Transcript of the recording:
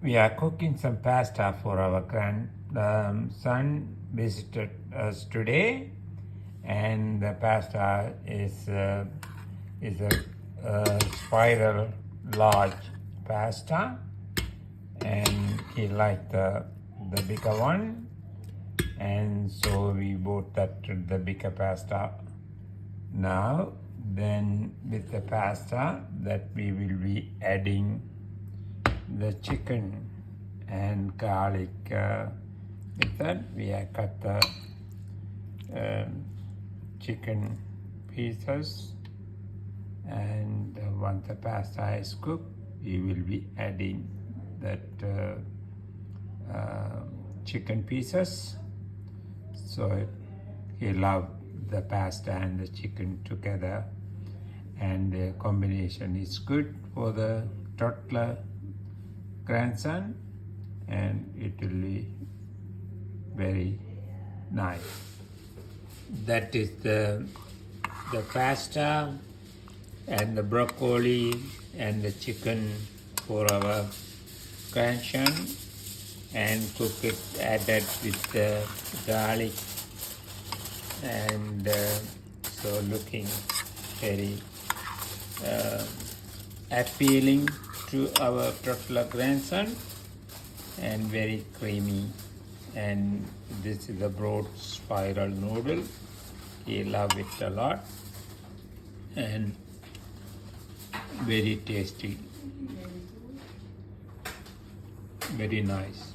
We are cooking some pasta for our grandson visited us today, and the pasta is a spiral large pasta, and he liked the bigger one, and so we bought the bigger pasta. Now then, with the pasta that we will be adding the chicken and garlic. With that, we have cut the chicken pieces, and once the pasta is cooked, we will be adding that chicken pieces. So he loved the pasta and the chicken together, and the combination is good for the toddler grandson, and it will be very nice. That is the pasta and the broccoli and the chicken for our grandson, and cook it added with the garlic, and so looking very appealing to our toddler grandson, and very creamy. And this is a broad spiral noodle. He loved it a lot, and very tasty, very nice.